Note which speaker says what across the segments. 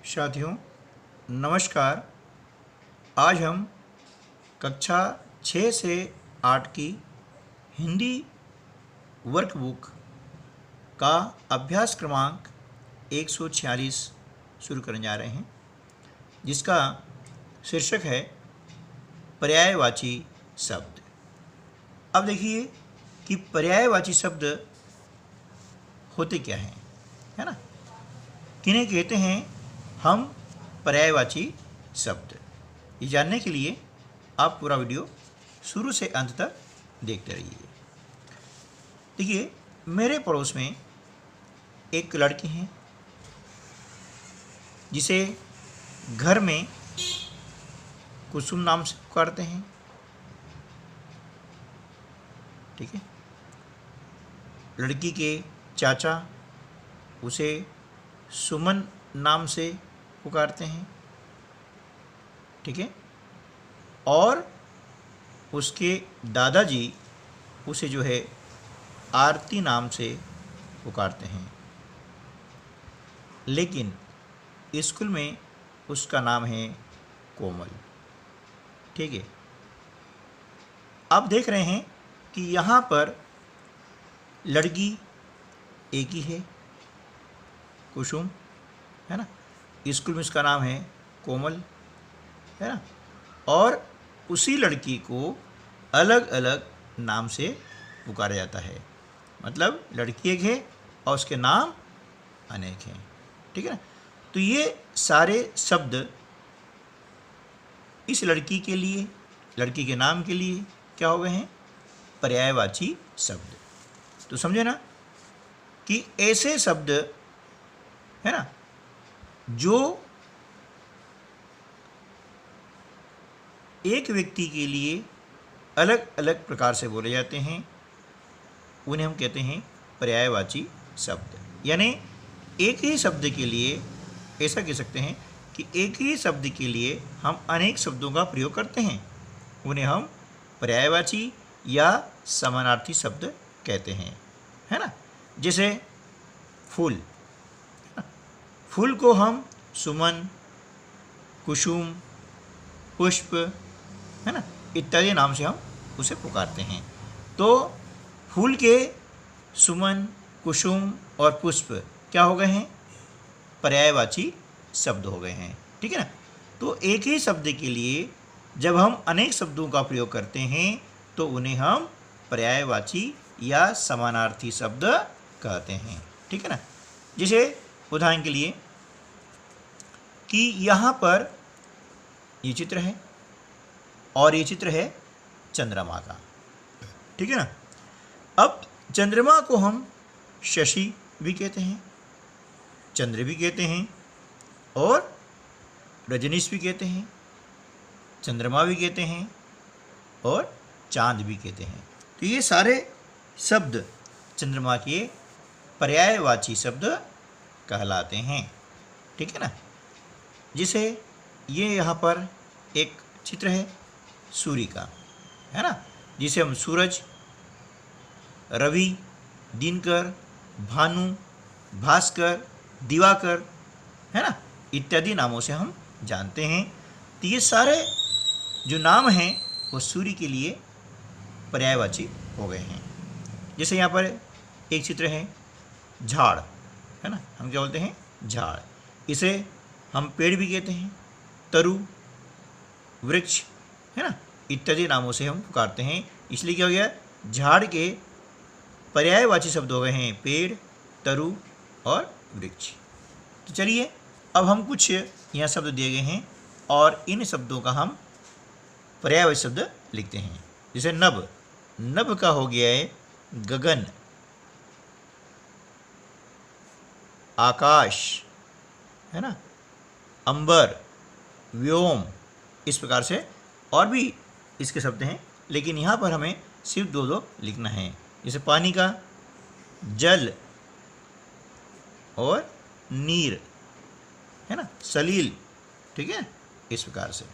Speaker 1: साथियों नमस्कार। आज हम कक्षा 6 से 8 की हिंदी वर्कबुक का अभ्यास क्रमांक 146 शुरू करने जा रहे हैं, जिसका शीर्षक है पर्यायवाची शब्द। अब देखिए कि पर्यायवाची शब्द होते क्या हैं, है ना। किन्हें कहते हैं हम पर्यायवाची शब्द। ये जानने के लिए आप पूरा वीडियो शुरू से अंत तक देखते रहिए। देखिए, मेरे पड़ोस में एक लड़की है जिसे घर में कुसुम नाम से पुकारते हैं। ठीक है। लड़की के चाचा उसे सुमन नाम से पुकारते हैं। ठीक है। और उसके दादाजी उसे जो है आरती नाम से पुकारते हैं। लेकिन स्कूल में उसका नाम है कोमल। ठीक है। आप देख रहे हैं कि यहाँ पर लड़की एक ही है, कुसुम, है ना। स्कूल में उसका नाम है कोमल, है ना। और उसी लड़की को अलग अलग नाम से पुकारा जाता है। मतलब लड़की एक है और उसके नाम अनेक हैं। ठीक है ना। तो ये सारे शब्द इस लड़की के लिए, लड़की के नाम के लिए क्या हो गए हैं? पर्यायवाची शब्द। तो समझे ना कि ऐसे शब्द, है ना, जो एक व्यक्ति के लिए अलग अलग प्रकार से बोले जाते हैं, उन्हें हम कहते हैं पर्यायवाची शब्द। यानी एक ही शब्द के लिए ऐसा कह सकते हैं कि एक ही शब्द के लिए हम अनेक शब्दों का प्रयोग करते हैं, उन्हें हम पर्यायवाची या समानार्थी शब्द कहते हैं, है ना। जैसे फूल, फूल को हम सुमन, कुसुम, पुष्प, है ना, इत्यादि नाम से हम उसे पुकारते हैं। तो फूल के सुमन, कुसुम और पुष्प क्या हो गए हैं? पर्यायवाची शब्द हो गए हैं। ठीक है ना। तो एक ही शब्द के लिए जब हम अनेक शब्दों का प्रयोग करते हैं तो उन्हें हम पर्यायवाची या समानार्थी शब्द कहते हैं। ठीक है ना। जैसे उदाहरण के लिए कि यहाँ पर ये चित्र है और ये चित्र है चंद्रमा का। ठीक है ना। अब चंद्रमा को हम शशि भी कहते हैं, चंद्र भी कहते हैं और रजनीश भी कहते हैं, चंद्रमा भी कहते हैं और चांद भी कहते हैं। तो ये सारे शब्द चंद्रमा के पर्यायवाची शब्द कहलाते हैं। ठीक है ना। जैसे ये यहाँ पर एक चित्र है सूर्य का, है ना, जिसे हम सूरज, रवि, दिनकर, भानु, भास्कर, दिवाकर, है ना, इत्यादि नामों से हम जानते हैं। तो ये सारे जो नाम हैं वो सूर्य के लिए पर्यायवाची हो गए हैं। जैसे यहाँ पर एक चित्र है झाड़, है ना, हम क्या बोलते हैं? झाड़। इसे हम पेड़ भी कहते हैं, तरु, वृक्ष, है ना, इत्यादि नामों से हम पुकारते हैं। इसलिए क्या हो गया? झाड़ के पर्यायवाची शब्द हो गए हैं पेड़, तरु और वृक्ष। तो चलिए अब हम कुछ यहाँ शब्द दिए गए हैं और इन शब्दों का हम पर्यायवाची शब्द लिखते हैं। जैसे नभ, नभ का हो गया है गगन, आकाश, है ना, अंबर, व्योम, इस प्रकार से और भी इसके शब्द हैं, लेकिन यहाँ पर हमें सिर्फ दो दो लिखना है। जैसे पानी का जल और नीर, है ना, सलील। ठीक है, इस प्रकार से।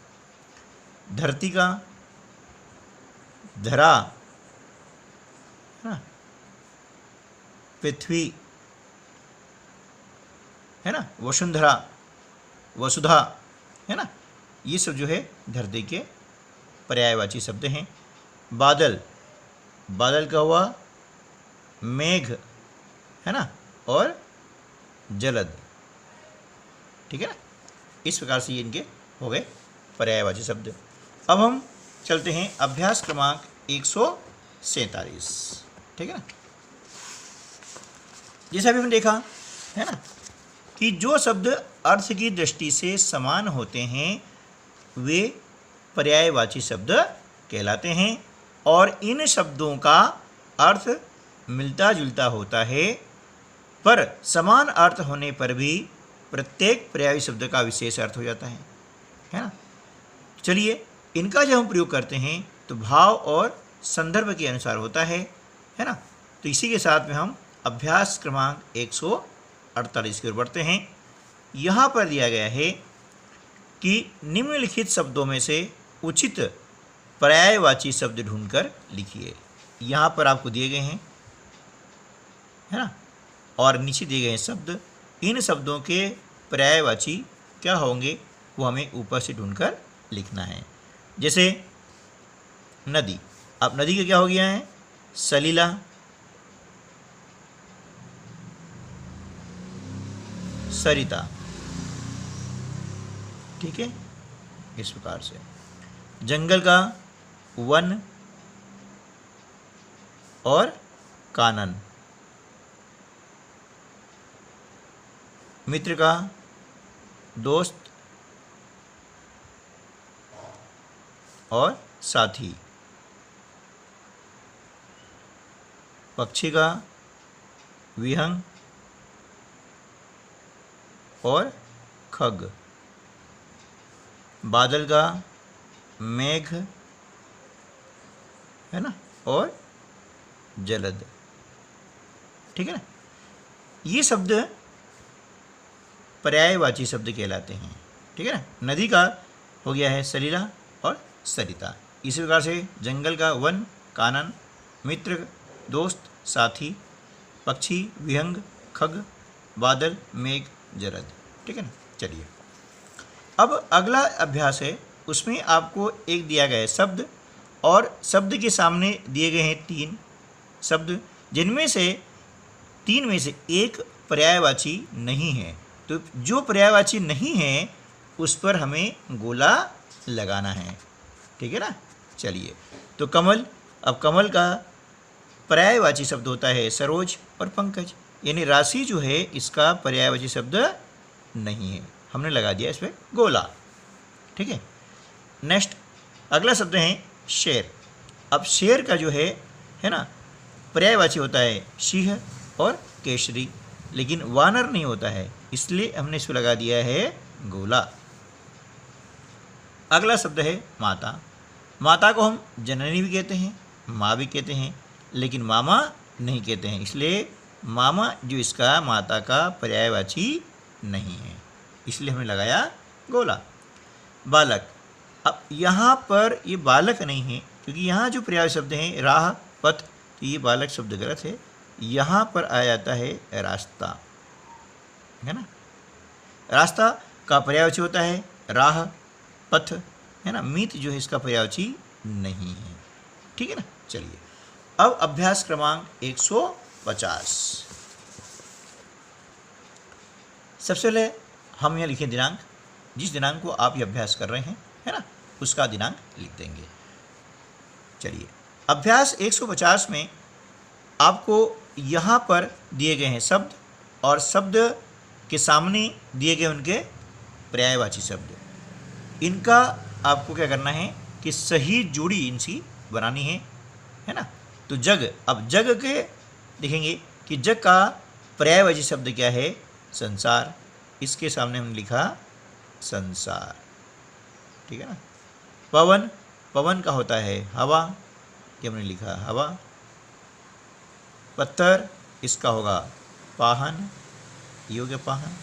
Speaker 1: धरती का धरा, है ना, पृथ्वी, है ना, वसुंधरा, वसुधा, है ना, ये सब जो है धरती के पर्यायवाची शब्द हैं। बादल, बादल का हुआ मेघ, है ना, और जलद, ठीक है ना। इस प्रकार से ये इनके हो गए पर्यायवाची शब्द। अब हम चलते हैं अभ्यास क्रमांक 147, ठीक है ना। जैसे अभी हमने देखा है ना कि जो शब्द अर्थ की दृष्टि से समान होते हैं वे पर्यायवाची शब्द कहलाते हैं, और इन शब्दों का अर्थ मिलता जुलता होता है, पर समान अर्थ होने पर भी प्रत्येक पर्यायी शब्द का विशेष अर्थ हो जाता है ना। चलिए इनका जब हम प्रयोग करते हैं तो भाव और संदर्भ के अनुसार होता है ना। तो इसी के साथ में हम अभ्यास क्रमांक 148 की ओर बढ़ते हैं। यहाँ पर दिया गया है कि निम्नलिखित शब्दों में से उचित पर्यायवाची शब्द ढूंढकर लिखिए। यहाँ पर आपको दिए गए हैं, है ना, और नीचे दिए गए शब्द, इन शब्दों के पर्यायवाची क्या होंगे वो हमें ऊपर से ढूंढकर लिखना है। जैसे नदी, अब नदी का क्या हो गया है? सलीला, सरिता, ठीक है, इस प्रकार से। जंगल का वन और कानन, मित्र का दोस्त और साथी, पक्षी का विहंग और खग, बादल का मेघ, है ना, और जलद, ठीक है ना। ये शब्द पर्यायवाची शब्द कहलाते हैं, ठीक है ना। नदी का हो गया है सलीला और सरिता। इसी प्रकार से जंगल का वन, कानन, मित्र, दोस्त, साथी, पक्षी, विहंग, खग, बादल, मेघ, जलद, ठीक है ना। चलिए अब अगला अभ्यास है, उसमें आपको एक दिया गया है शब्द और शब्द के सामने दिए गए हैं 3 शब्द, जिनमें से 3 में से एक पर्यायवाची नहीं है। तो जो पर्यायवाची नहीं है उस पर हमें गोला लगाना है, ठीक है ना। चलिए तो कमल, अब कमल का पर्यायवाची शब्द होता है सरोज और पंकज, यानी राशि जो है इसका पर्यायवाची शब्द नहीं है, हमने लगा दिया इस पर गोला, ठीक है। नेक्स्ट अगला शब्द है शेर। अब शेर का जो है ना, पर्यायवाची होता है सिंह और केसरी, लेकिन वानर नहीं होता है, इसलिए हमने इसको लगा दिया है गोला। अगला शब्द है माता। माता को हम जननी भी कहते हैं, माँ भी कहते हैं, लेकिन मामा नहीं कहते हैं, इसलिए मामा जो इसका माता का पर्यायवाची नहीं है, इसलिए हमने लगाया गोला। बालक, अब यहाँ पर ये बालक नहीं है, क्योंकि यहाँ जो पर्याय शब्द हैं राह, पथ, तो ये बालक शब्द गलत है। यहाँ पर आ जाता है रास्ता, है ना। रास्ता का पर्यायवाची होता है राह, पथ, है ना। मित जो है इसका पर्यायवाची नहीं है, ठीक है ना। चलिए अब अभ्यास क्रमांक 150। सबसे पहले हम यहाँ लिखें दिनांक, जिस दिनांक को आप ये अभ्यास कर रहे हैं, है ना, उसका दिनांक लिख देंगे। चलिए अभ्यास 150 में आपको यहाँ पर दिए गए हैं शब्द और शब्द के सामने दिए गए उनके पर्यायवाची शब्द। इनका आपको क्या करना है कि सही जोड़ी इनसी बनानी है ना। तो जग, अब जग के देखेंगे कि जग का पर्यायवाची शब्द क्या है? संसार। इसके सामने हमने लिखा संसार, ठीक है ना। पवन, पवन का होता है हवा, ये हमने लिखा हवा। पत्थर, इसका होगा पाहन, ये हो गया पाहन।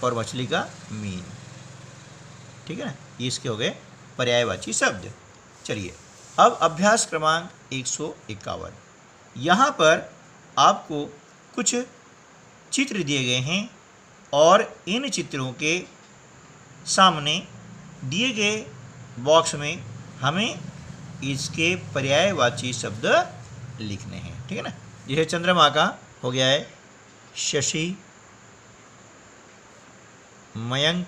Speaker 1: और मछली का मीन, ठीक है ना। ये इसके हो गए पर्यायवाची शब्द। चलिए अब अभ्यास क्रमांक 151। यहाँ पर आपको कुछ चित्र दिए गए हैं और इन चित्रों के सामने दिए गए बॉक्स में हमें इसके पर्यायवाची शब्द लिखने हैं। ठीक है ना। जैसे चंद्रमा का हो गया है शशि, मयंक,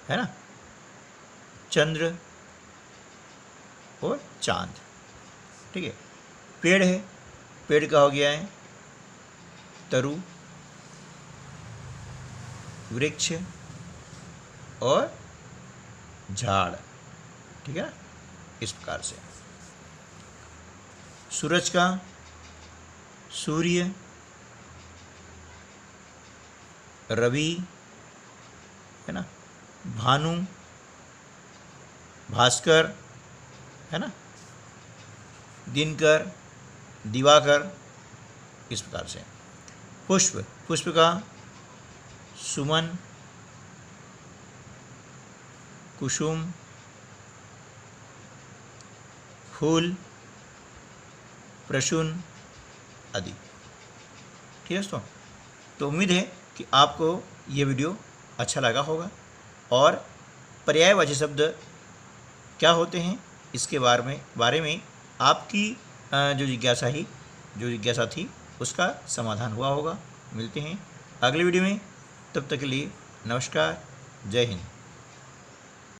Speaker 1: है ना, चंद्र और चांद। ठीक है। पेड़ है, पेड़ का हो गया है तरु, वृक्ष और झाड़। ठीक है ना, इस प्रकार से। सूरज का सूर्य, रवि, है ना, भानु, भास्कर, है ना, दिनकर, दिवाकर, इस प्रकार से। पुष्प, पुष्प का सुमन, कुसुम, फूल, प्रसून आदि। ठीक है दोस्तों। तो उम्मीद है कि आपको ये वीडियो अच्छा लगा होगा और पर्यायवाची शब्द क्या होते हैं इसके बारे में आपकी जो जिज्ञासा थी उसका समाधान हुआ होगा। मिलते हैं अगले वीडियो में, तब तक के लिए नमस्कार, जय हिंद।